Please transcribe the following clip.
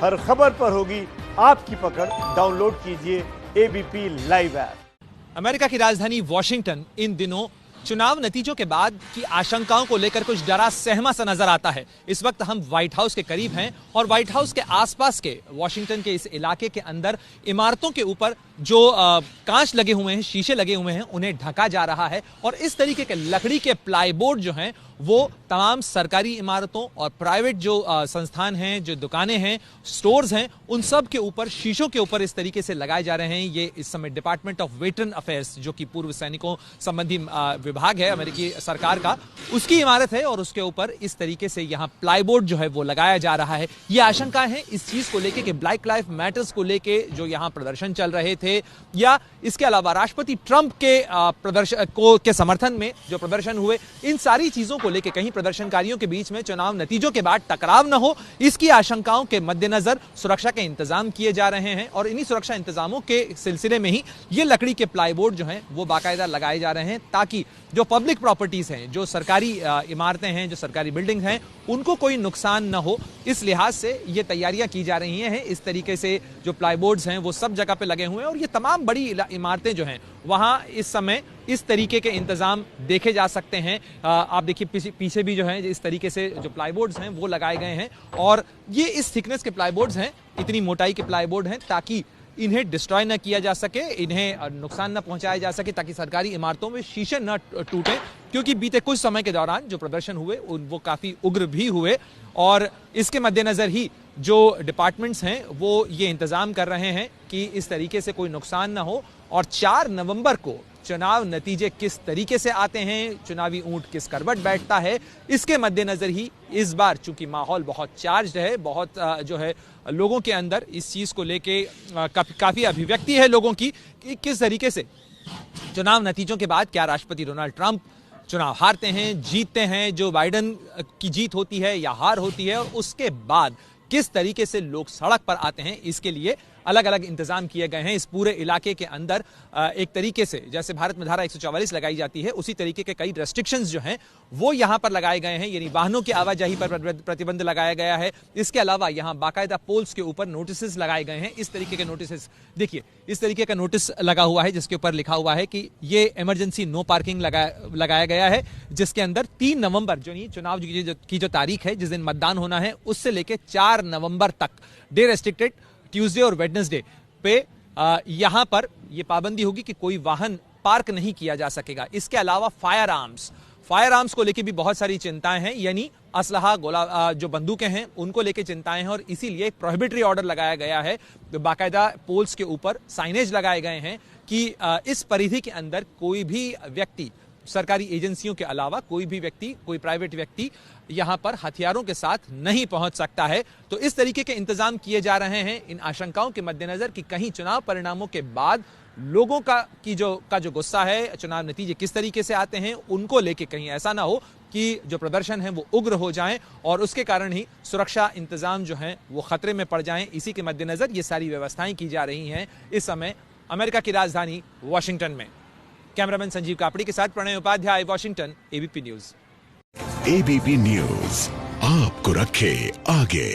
हर खबर पर होगी आपकी पकड़। डाउनलोड कीजिए एबीपी लाइव ऐप। अमेरिका की राजधानी वॉशिंगटन इन दिनों चुनाव नतीजों के बाद की आशंकाओं को लेकर कुछ डरा सहमा सा नजर आता है। इस वक्त हम व्हाइट हाउस के करीब हैं और व्हाइट हाउस के आसपास के वॉशिंगटन के इस इलाके के अंदर इमारतों के ऊपर जो कांच लगे हुए हैं, शीशे लगे हुए हैं, उन्हें ढका जा रहा है और इस तरीके के लकड़ी के प्लाईबोर्ड जो हैं वो तमाम सरकारी इमारतों और प्राइवेट जो संस्थान हैं, जो दुकानें हैं, स्टोर्स हैं, उन सब के ऊपर, शीशों के ऊपर इस तरीके से लगाए जा रहे हैं। ये इस समय डिपार्टमेंट ऑफ वेटरन अफेयर्स, जो कि पूर्व सैनिकों संबंधी विभाग है अमेरिकी सरकार का, उसकी इमारत है और उसके ऊपर इस तरीके से यहाँ प्लाईबोर्ड जो है वो लगाया जा रहा है। ये आशंका है इस चीज को लेके कि ब्लैक लाइफ मैटर्स को लेके जो यहाँ प्रदर्शन चल रहे थे, या इसके अलावा राष्ट्रपति ट्रंप के प्रदर्शन के समर्थन में जो प्रदर्शन हुए, इन सारी चीजों को लेकर कहीं प्रदर्शनकारियों के बीच में चुनाव नतीजों के बाद टकराव न हो, इसकी आशंकाओं के मद्देनजर सुरक्षा के इंतजाम किए जा रहे हैं और इन्हीं सुरक्षा इंतजामों के सिलसिले में ही ये लकड़ी के प्लाईबोर्ड जो हैं वो बाकायदा लगाए जा रहे हैं, ताकि जो पब्लिक प्रॉपर्टीज हैं, जो सरकारी इमारतें हैं, जो सरकारी बिल्डिंग्स हैं, उनको कोई नुकसान न हो। इस लिहाज से ये तैयारियां की जा रही हैं। इस तरीके से जो प्लाईबोर्ड्स हैं वो सब जगह पे लगे हुए हैं और ये तमाम बड़ी इमारतें जो हैं वहां इस समय इस तरीके के इंतजाम देखे जा सकते हैं। आप देखिए पीछे भी जो है इस तरीके से जो प्लाईबोर्ड्स हैं वो लगाए गए हैं और ये इस थिकनेस के प्लाईबोर्ड्स हैं, इतनी मोटाई के प्लाईबोर्ड हैं ताकि इन्हें डिस्ट्रॉय न किया जा सके, इन्हें नुकसान न पहुंचाया जा सके, ताकि सरकारी इमारतों में शीशे न टूटे। क्योंकि बीते कुछ समय के दौरान जो प्रदर्शन हुए वो काफी उग्र भी हुए और इसके मद्देनजर ही जो डिपार्टमेंट्स हैं वो ये इंतजाम कर रहे हैं कि इस तरीके से कोई नुकसान ना हो। और 4 नवंबर को चुनाव नतीजे किस तरीके से आते हैं, चुनावी ऊंट किस करवट बैठता है, इसके मद्देनजर ही इस बार चूंकि माहौल बहुत चार्ज है, बहुत जो है लोगों के अंदर इस चीज को लेके काफी अभिव्यक्ति है लोगों की कि किस तरीके से चुनाव नतीजों के बाद क्या राष्ट्रपति डोनाल्ड ट्रंप चुनाव हारते हैं, जीतते हैं, जो बाइडेन की जीत होती है या हार होती है, और उसके बाद किस तरीके से लोग सड़क पर आते हैं, इसके लिए अलग अलग इंतजाम किए गए हैं। इस पूरे इलाके के अंदर एक तरीके से जैसे भारत में धारा 144 लगाई जाती है, उसी तरीके के कई रेस्ट्रिक्शंस जो हैं वो यहां पर लगाए गए हैं, यानी वाहनों की आवाजाही पर प्रतिबंध लगाया गया है। इसके अलावा यहां बाकायदा पोल्स के ऊपर नोटिस लगाए गए हैं। इस तरीके के नोटिस देखिए, इस तरीके का नोटिस लगा हुआ है जिसके ऊपर लिखा हुआ है कि ये इमरजेंसी नो पार्किंग लगाया गया है, जिसके अंदर 3 नवंबर जो चुनाव की जो तारीख है, जिस दिन मतदान होना है, उससे लेकर 4 नवंबर तक डे रेस्ट्रिक्टेड ट्यूसडे और वेडनेसडे पे यहां पर यह पाबंदी होगी कि कोई वाहन पार्क नहीं किया जा सकेगा। इसके अलावा फायर आर्म्स को लेकर भी बहुत सारी चिंताएं हैं, यानी असलहा गोला जो बंदूकें हैं उनको लेकर चिंताएं हैं और इसीलिए एक प्रोहिबिटरी ऑर्डर लगाया गया है। बाकायदा पोल्स के ऊपर साइनेज लगाए गए हैं कि इस परिधि के अंदर कोई भी व्यक्ति, सरकारी एजेंसियों के अलावा कोई भी व्यक्ति, कोई प्राइवेट व्यक्ति यहां पर हथियारों के साथ नहीं पहुंच सकता है। तो इस तरीके के इंतजाम किए जा रहे हैं इन आशंकाओं के मद्देनजर कि कहीं चुनाव परिणामों के बाद लोगों का जो गुस्सा है, चुनाव नतीजे किस तरीके से आते हैं, उनको लेके कहीं ऐसा ना हो कि जो प्रदर्शन है वो उग्र हो जाएं और उसके कारण ही सुरक्षा इंतजाम जो हैं वो खतरे में पड़ जाएं। इसी के मद्देनजर ये सारी व्यवस्थाएं की जा रही हैं इस समय अमेरिका की राजधानी वॉशिंगटन में। कैमरामैन संजीव कापड़ी के साथ Pranay Upadhyay, Washington, ABP News. ABP News आपको रखे आगे।